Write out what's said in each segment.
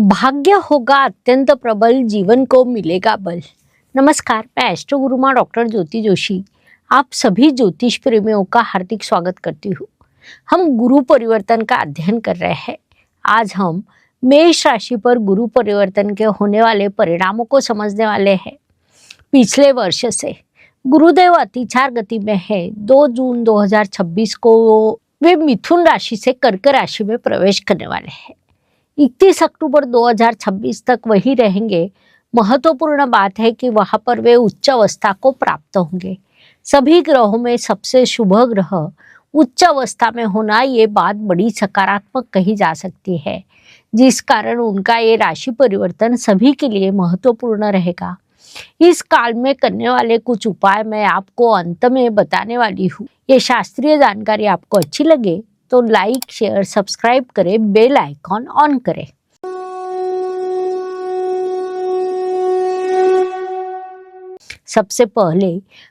भाग्य होगा अत्यंत प्रबल, जीवन को मिलेगा बल। नमस्कार, मैं एस्ट्रो गुरु माँ डॉक्टर ज्योति जोशी आप सभी ज्योतिष प्रेमियों का हार्दिक स्वागत करती हूँ। हम गुरु परिवर्तन का अध्ययन कर रहे हैं। आज हम मेष राशि पर गुरु परिवर्तन के होने वाले परिणामों को समझने वाले हैं। पिछले वर्ष से गुरुदेव अतिचार गति में है। 2 जून 2026 को वे मिथुन राशि से कर्क राशि में प्रवेश करने वाले हैं। 31 अक्टूबर 2026 तक वही रहेंगे। महत्वपूर्ण बात है कि वहां पर वे उच्च अवस्था को प्राप्त होंगे। सभी ग्रहों में सबसे शुभ ग्रह उच्च अवस्था में होना, ये बात बड़ी सकारात्मक कही जा सकती है, जिस कारण उनका ये राशि परिवर्तन सभी के लिए महत्वपूर्ण रहेगा। इस काल में करने वाले कुछ उपाय मैं आपको अंत में बताने वाली हूँ। ये शास्त्रीय जानकारी आपको अच्छी लगे तो लाइक, शेयर, सब्सक्राइब करें, बेल आइकॉन ऑन करें। सबसे पहले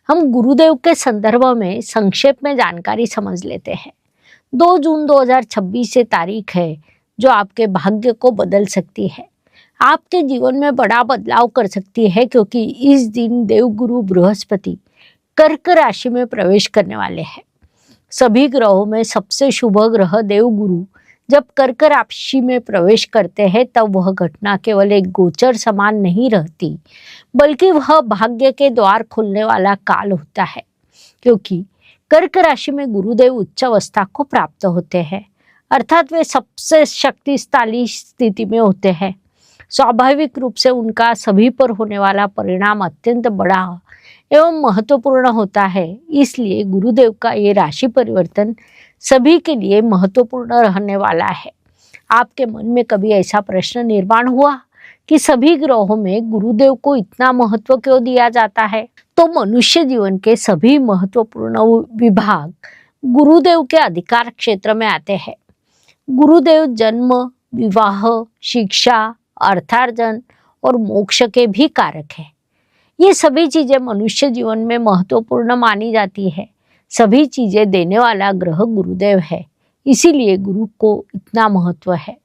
हम गुरुदेव के संदर्भ में संक्षेप में जानकारी समझ लेते हैं। 2 जून 2026 ये तारीख है जो आपके भाग्य को बदल सकती है, आपके जीवन में बड़ा बदलाव कर सकती है, क्योंकि इस दिन देवगुरु बृहस्पति कर्क राशि में प्रवेश करने वाले हैं। सभी ग्रहों में सबसे शुभ ग्रह देवगुरु जब कर्क राशि में प्रवेश करते हैं, तब वह घटना केवल एक गोचर समान नहीं रहती, बल्कि वह भाग्य के द्वार खुलने वाला काल होता है। क्योंकि कर्क राशि में गुरुदेव उच्च अवस्था को प्राप्त होते हैं, अर्थात वे सबसे शक्तिशाली स्थिति में होते हैं। स्वाभाविक रूप से उनका सभी पर होने वाला परिणाम अत्यंत बड़ा एवं महत्वपूर्ण होता है। इसलिए गुरुदेव का ये राशि परिवर्तन सभी के लिए महत्वपूर्ण रहने वाला है। आपके मन में कभी ऐसा प्रश्न निर्माण हुआ कि सभी ग्रहों में गुरुदेव को इतना महत्व क्यों दिया जाता है? तो मनुष्य जीवन के सभी महत्वपूर्ण विभाग गुरुदेव के अधिकार क्षेत्र में आते हैं। गुरुदेव जन्म, विवाह, शिक्षा, अर्थार्जन और मोक्ष के भी कारक है। ये सभी चीजें मनुष्य जीवन में महत्वपूर्ण मानी जाती है। सभी चीजें देने वाला ग्रह गुरुदेव है, इसीलिए गुरु को इतना महत्व है।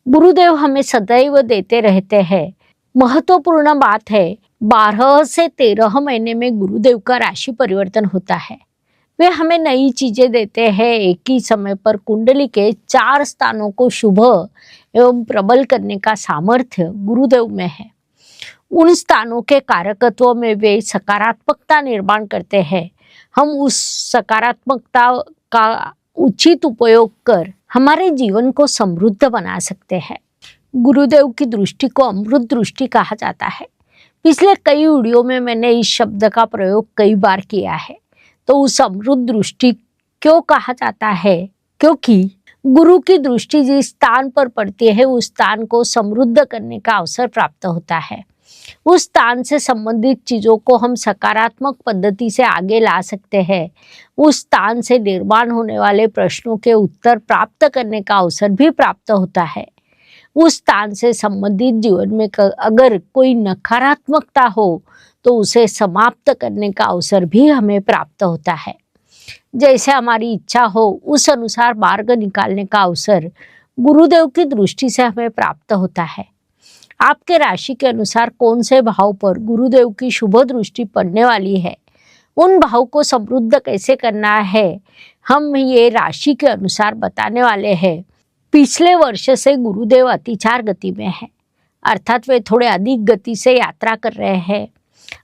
गुरुदेव हमें सदैव देते रहते हैं। महत्वपूर्ण बात है, 12 से 13 महीने में गुरुदेव का राशि परिवर्तन होता है। वे हमें नई चीजें देते हैं। एक ही समय पर कुंडली के 4 स्थानों को शुभ एवं प्रबल करने का सामर्थ्य गुरुदेव में है। उन स्थानों के कारकत्व में वे सकारात्मकता निर्माण करते हैं। हम उस सकारात्मकता का उचित उपयोग कर हमारे जीवन को समृद्ध बना सकते हैं। गुरुदेव की दृष्टि को अमृत दृष्टि कहा जाता है। पिछले कई वीडियो में मैंने इस शब्द का प्रयोग कई बार किया है। तो उस अमृत दृष्टि क्यों कहा जाता है? क्योंकि गुरु की दृष्टि जिस स्थान पर पड़ती है, उस स्थान को समृद्ध करने का अवसर प्राप्त होता है। उस स्थान से संबंधित चीजों को हम सकारात्मक पद्धति से आगे ला सकते हैं। उस स्थान से निर्माण होने वाले प्रश्नों के उत्तर प्राप्त करने का अवसर भी प्राप्त होता है। उस स्थान से संबंधित जीवन में अगर कोई नकारात्मकता हो तो उसे समाप्त करने का अवसर भी हमें प्राप्त होता है। जैसे हमारी इच्छा हो उस अनुसार मार्ग निकालने का अवसर गुरुदेव की दृष्टि से हमें प्राप्त होता है। आपके राशि के अनुसार कौन से भाव पर गुरुदेव की शुभ दृष्टि पड़ने वाली है, उन भाव को समृद्ध कैसे करना है, हम ये राशि के अनुसार बताने वाले हैं। पिछले वर्ष से गुरुदेव अतिचार गति में है, अर्थात वे थोड़े अधिक गति से यात्रा कर रहे हैं,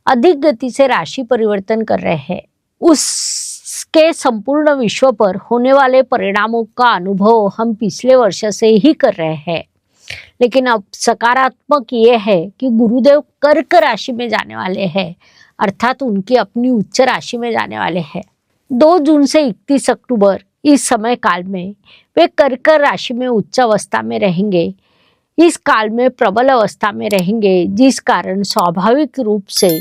अधिक गति से राशि परिवर्तन कर रहे हैं। उसके संपूर्ण विश्व पर होने वाले परिणामों का अनुभव हम पिछले वर्ष से ही कर रहे हैं। लेकिन अब सकारात्मक ये है कि गुरुदेव कर्क राशि में जाने वाले हैं, अर्थात उनकी अपनी उच्च राशि में जाने वाले हैं। 2 जून से 31 अक्टूबर इस समय काल में वे कर्क राशि में उच्च अवस्था में रहेंगे। इस काल में प्रबल अवस्था में रहेंगे, जिस कारण स्वाभाविक रूप से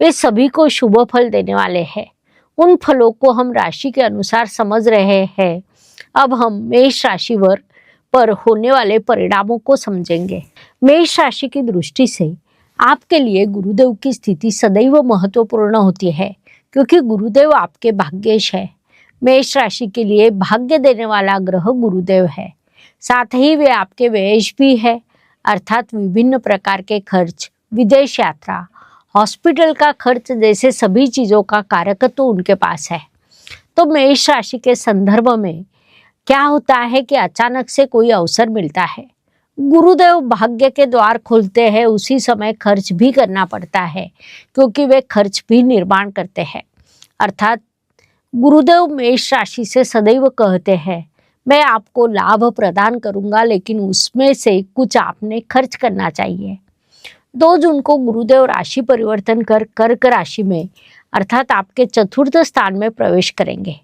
वे सभी को शुभ फल देने वाले हैं। उन फलों को हम राशि के अनुसार समझ रहे हैं। अब हम मेष राशि पर होने वाले परिणामों को समझेंगे। मेष राशि की दृष्टि से आपके लिए गुरुदेव की स्थिति सदैव महत्वपूर्ण होती है, क्योंकि गुरुदेव आपके भाग्येश है। मेष राशि के लिए भाग्य देने वाला ग्रह गुरुदेव है। साथ ही वे आपके व्ययश भी है, अर्थात विभिन्न प्रकार के खर्च, विदेश यात्रा, हॉस्पिटल का खर्च जैसे सभी चीजों का कारकत्व उनके पास है। तो मेष राशि के संदर्भ में क्या होता है कि अचानक से कोई अवसर मिलता है, गुरुदेव भाग्य के द्वार खोलते हैं, उसी समय खर्च भी करना पड़ता है क्योंकि वे खर्च भी निर्माण करते हैं। अर्थात गुरुदेव मेष राशि से सदैव कहते हैं, मैं आपको लाभ प्रदान करूंगा लेकिन उसमें से कुछ आपने खर्च करना चाहिए। 2 जून को गुरुदेव राशि परिवर्तन कर कर्क राशि में अर्थात आपके चतुर्थ स्थान में प्रवेश करेंगे।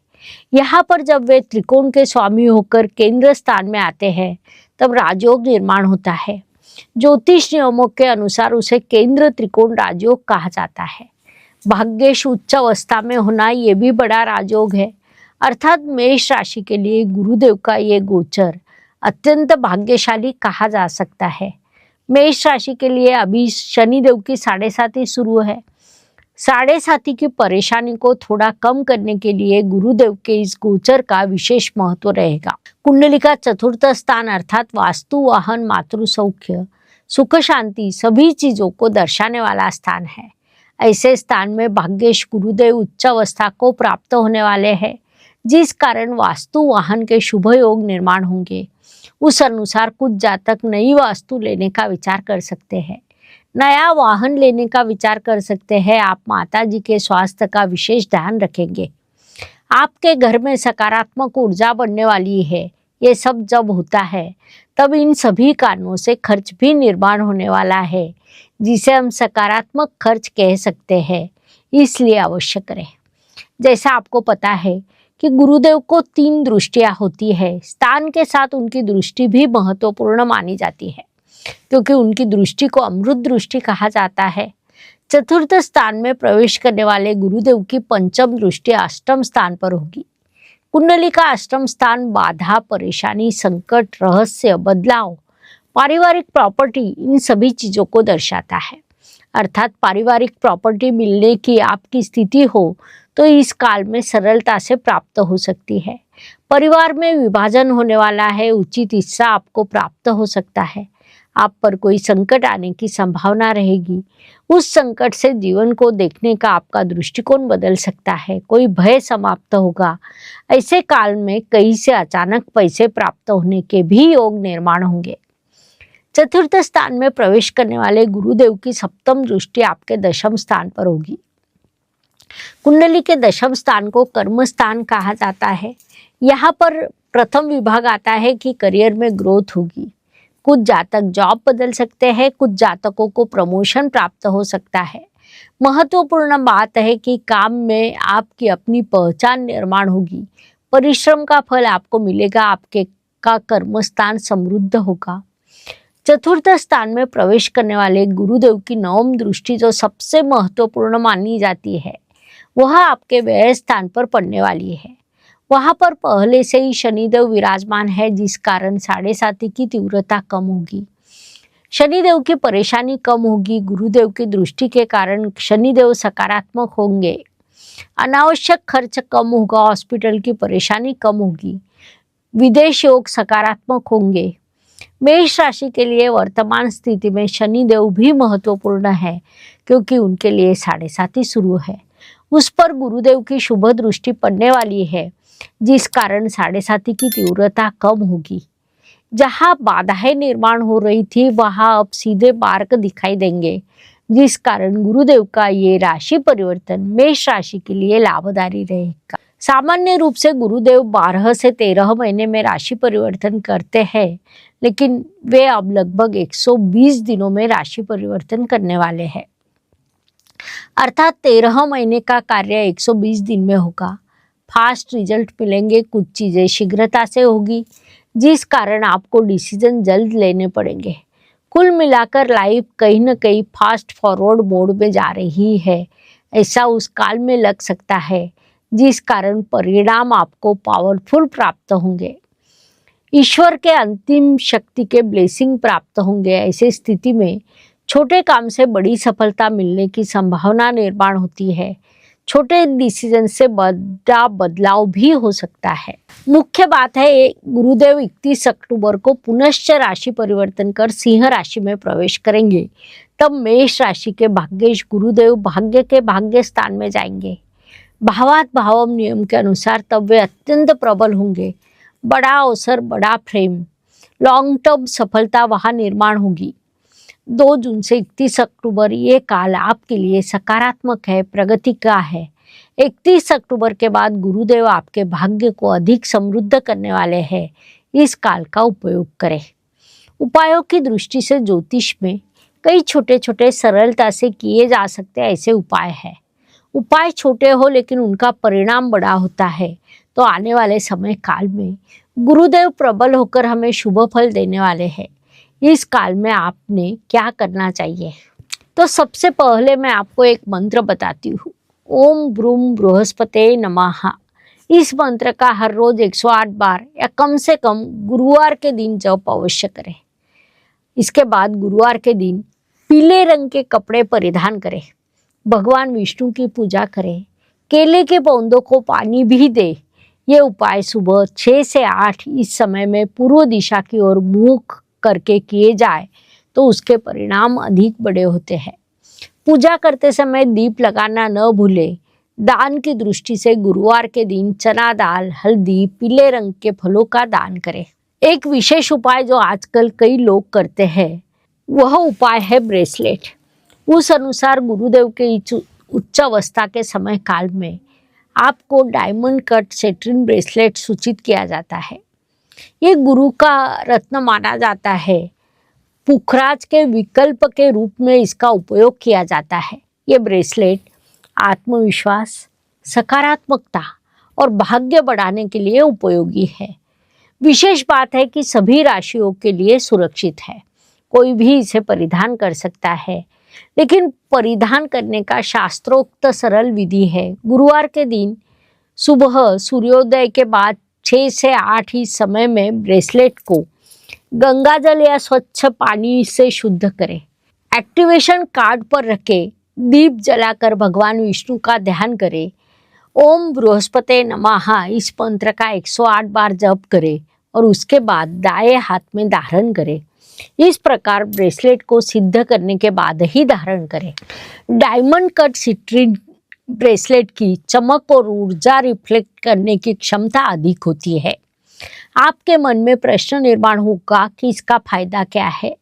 यहाँ पर जब वे त्रिकोण के स्वामी होकर केंद्र स्थान में आते हैं तब राजयोग निर्माण होता है। ज्योतिष नियमों के अनुसार उसे केंद्र त्रिकोण राजयोग कहा जाता है। भाग्येश उच्च अवस्था में होना ये भी बड़ा राजयोग है। अर्थात मेष राशि के लिए गुरुदेव का ये गोचर अत्यंत भाग्यशाली कहा जा सकता है। मेष राशि के लिए अभी शनिदेव की 7.5 शुरू है। 7.5 की परेशानी को थोड़ा कम करने के लिए गुरुदेव के इस गोचर का विशेष महत्व रहेगा। कुंडली का चतुर्थ स्थान अर्थात वास्तु, वाहन, मातृ सौख्य, सुख, शांति सभी चीजों को दर्शाने वाला स्थान है। ऐसे स्थान में भाग्येश गुरुदेव उच्च अवस्था को प्राप्त होने वाले हैं, जिस कारण वास्तु वाहन के शुभ योग निर्माण होंगे। उस अनुसार कुछ जातक नई वास्तु लेने का विचार कर सकते हैं, नया वाहन लेने का विचार कर सकते हैं। आप माता जी के स्वास्थ्य का विशेष ध्यान रखेंगे। आपके घर में सकारात्मक ऊर्जा बढ़ने वाली है। ये सब जब होता है तब इन सभी कारणों से खर्च भी निर्माण होने वाला है, जिसे हम सकारात्मक खर्च कह सकते हैं। इसलिए अवश्य करें। जैसा आपको पता है कि गुरुदेव को 3 दृष्टियां होती है। स्थान के साथ उनकी दृष्टि भी महत्वपूर्ण मानी जाती है क्योंकि उनकी दृष्टि को अमृत दृष्टि कहा जाता है। चतुर्थ स्थान में प्रवेश करने वाले गुरुदेव की पंचम दृष्टि अष्टम स्थान पर होगी। कुंडली का अष्टम स्थान बाधा, परेशानी, संकट, रहस्य, बदलाव, पारिवारिक प्रॉपर्टी इन सभी चीजों को दर्शाता है। अर्थात पारिवारिक प्रॉपर्टी मिलने की आपकी स्थिति हो तो इस काल में सरलता से प्राप्त हो सकती है। परिवार में विभाजन होने वाला है, उचित हिस्सा आपको प्राप्त हो सकता है। आप पर कोई संकट आने की संभावना रहेगी। उस संकट से जीवन को देखने का आपका दृष्टिकोण बदल सकता है। कोई भय समाप्त होगा। ऐसे काल में कहीं से अचानक पैसे प्राप्त होने के भी योग निर्माण होंगे। चतुर्थ स्थान में प्रवेश करने वाले गुरुदेव की सप्तम दृष्टि आपके दशम स्थान पर होगी। कुंडली के दशम स्थान को कर्म स्थान कहा जाता है। यहाँ पर प्रथम विभाग आता है कि करियर में ग्रोथ होगी। कुछ जातक जॉब बदल सकते हैं, कुछ जातकों को प्रमोशन प्राप्त हो सकता है। महत्वपूर्ण बात है कि काम में आपकी अपनी पहचान निर्माण होगी। परिश्रम का फल आपको मिलेगा। आपके का कर्म स्थान समृद्ध होगा। चतुर्थ स्थान में प्रवेश करने वाले गुरुदेव की नवम दृष्टि जो सबसे महत्वपूर्ण मानी जाती है वह आपके व्यय स्थान पर पड़ने वाली है। वहां पर पहले से ही शनिदेव विराजमान है, जिस कारण 7.5 की तीव्रता कम होगी। शनिदेव की परेशानी कम होगी। गुरुदेव की दृष्टि के कारण शनिदेव सकारात्मक होंगे। अनावश्यक खर्च कम होगा। हॉस्पिटल की परेशानी कम होगी। विदेश योग सकारात्मक होंगे। मेष राशि के लिए वर्तमान स्थिति में शनिदेव भी महत्वपूर्ण है क्योंकि उनके लिए 7.5 शुरू है। उस पर गुरुदेव की शुभ दृष्टि पड़ने वाली है, जिस कारण 7.5 की तीव्रता कम होगी। जहां बाधाएं निर्माण हो रही थी वहां अब सीधे मार्ग दिखाई देंगे, जिस कारण गुरुदेव का ये राशि परिवर्तन मेष राशि के लिए लाभकारी रहेगा। सामान्य रूप से गुरुदेव 12 से 13 महीने में राशि परिवर्तन करते हैं, लेकिन वे अब लगभग 120 दिनों में राशि परिवर्तन करने वाले हैं। अर्थात 13 महीने का कार्य 120 दिन में होगा। फास्ट रिजल्ट मिलेंगे। कुछ चीजें शीघ्रता से होगी, जिस कारण आपको डिसीजन जल्द लेने पड़ेंगे। कुल मिलाकर लाइफ कहीं न कहीं फास्ट फॉरवर्ड मोड में जा रही है, ऐसा उस काल में लग सकता है, जिस कारण परिणाम आपको पावरफुल प्राप्त होंगे। ईश्वर के अंतिम शक्ति के ब्लेसिंग प्राप्त होंगे। ऐसे स्थिति में छोटे काम से बड़ी सफलता मिलने की संभावना निर्माण होती है। छोटे डिसीजन से बड़ा बदलाव भी हो सकता है। मुख्य बात है गुरुदेव 31 अक्टूबर को पुनश्च राशि परिवर्तन कर सिंह राशि में प्रवेश करेंगे। तब मेष राशि के भाग्येश गुरुदेव भाग्य के भाग्य स्थान में जाएंगे। भावात भावम नियम के अनुसार तब वे अत्यंत प्रबल होंगे। बड़ा अवसर, बड़ा फ्रेम, लॉन्ग टर्म सफलता वहां निर्माण होगी। 2 जून से 31 अक्टूबर ये काल आपके लिए सकारात्मक है, प्रगति का है। 31 अक्टूबर के बाद गुरुदेव आपके भाग्य को अधिक समृद्ध करने वाले हैं। इस काल का उपयोग करें। उपायों की दृष्टि से ज्योतिष में कई छोटे छोटे सरलता से किए जा सकते ऐसे उपाय हैं। उपाय छोटे हो लेकिन उनका परिणाम बड़ा होता है। तो आने वाले समय काल में गुरुदेव प्रबल होकर हमें शुभ फल देने वाले हैं। इस काल में आपने क्या करना चाहिए? तो सबसे पहले मैं आपको एक मंत्र बताती हूँ। ओम ब्रूम बृहस्पते नमः। इस मंत्र का हर रोज 108 बार या कम से कम गुरुवार के दिन जप अवश्य करें। इसके बाद गुरुवार के दिन पीले रंग के कपड़े परिधान करें। भगवान विष्णु की पूजा करें। केले के पौधों को पानी भी दे। ये उपाय सुबह 6 से 8 इस समय में पूर्व दिशा की ओर मुख करके किए जाए तो उसके परिणाम अधिक बड़े होते हैं। पूजा करते समय दीप लगाना न भूले। दान की दृष्टि से गुरुवार के दिन चना दाल, हल्दी, पीले रंग के फलों का दान करें। एक विशेष उपाय जो आजकल कई लोग करते हैं वह उपाय है ब्रेसलेट। उस अनुसार गुरुदेव के उच्च अवस्था के समय काल में आपको डायमंड कट सिट्रीन ब्रेसलेट सूचित किया जाता है। ये गुरु का रत्न माना जाता है। पुखराज के विकल्प के रूप में इसका उपयोग किया जाता है। ये ब्रेसलेट आत्मविश्वास, सकारात्मकता और भाग्य बढ़ाने के लिए उपयोगी है। विशेष बात है कि सभी राशियों के लिए सुरक्षित है। कोई भी इसे परिधान कर सकता है, लेकिन परिधान करने का शास्त्रोक्त सरल विधि है। गुरुवार के दिन सुबह सूर्योदय के बाद 6 से 8 इस समय में ब्रेसलेट को गंगाजल या स्वच्छ पानी से शुद्ध करें। एक्टिवेशन कार्ड पर रखें। दीप जलाकर भगवान विष्णु का ध्यान करें। ओम बृहस्पते नमः इस मंत्र का 108 बार जप करें और उसके बाद दाएं हाथ में धारण करें। इस प्रकार ब्रेसलेट को सिद्ध करने के बाद ही धारण करें। डायमंड कट सिट्रीन ब्रेसलेट की चमक और ऊर्जा रिफ्लेक्ट करने की क्षमता अधिक होती है। आपके मन में प्रश्न निर्माण होगा कि इसका फायदा क्या है।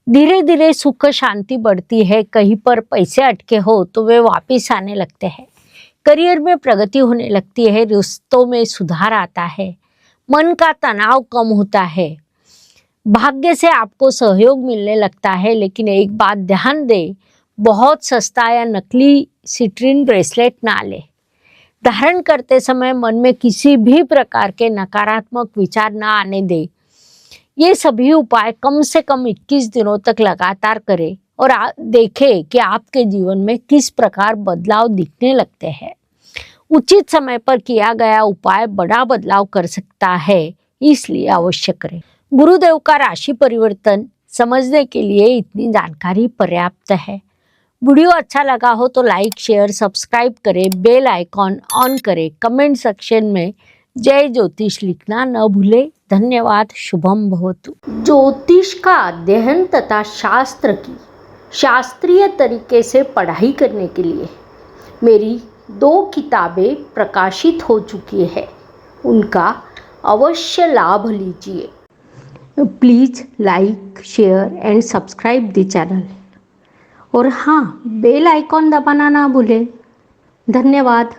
धीरे धीरे सुख शांति बढ़ती है। कहीं पर पैसे अटके हो तो वे वापस आने लगते हैं। करियर में प्रगति होने लगती है। रिश्तों में सुधार आता है। मन का तनाव कम होता है। भाग्य से आपको सहयोग मिलने लगता है। लेकिन एक बात ध्यान दें, बहुत सस्ता या नकली सिट्रीन ब्रेसलेट ना ले। धारण करते समय मन में किसी भी प्रकार के नकारात्मक विचार ना आने दे। ये सभी उपाय कम से कम 21 दिनों तक लगातार करें और देखें कि आपके जीवन में किस प्रकार बदलाव दिखने लगते हैं। उचित समय पर किया गया उपाय बड़ा बदलाव कर सकता है, इसलिए अवश्य करें। गुरुदेव का राशि परिवर्तन समझने के लिए इतनी जानकारी पर्याप्त है। वीडियो अच्छा लगा हो तो लाइक, शेयर, सब्सक्राइब करें, बेल आइकॉन ऑन करें। कमेंट सेक्शन में जय ज्योतिष लिखना न भूले। धन्यवाद। शुभम भवतु। ज्योतिष का अध्ययन तथा शास्त्र की शास्त्रीय तरीके से पढ़ाई करने के लिए मेरी 2 किताबें प्रकाशित हो चुकी है, उनका अवश्य लाभ लीजिए। Please like, share and subscribe the channel और हाँ, बेल आइकॉन दबाना ना भूलें। धन्यवाद।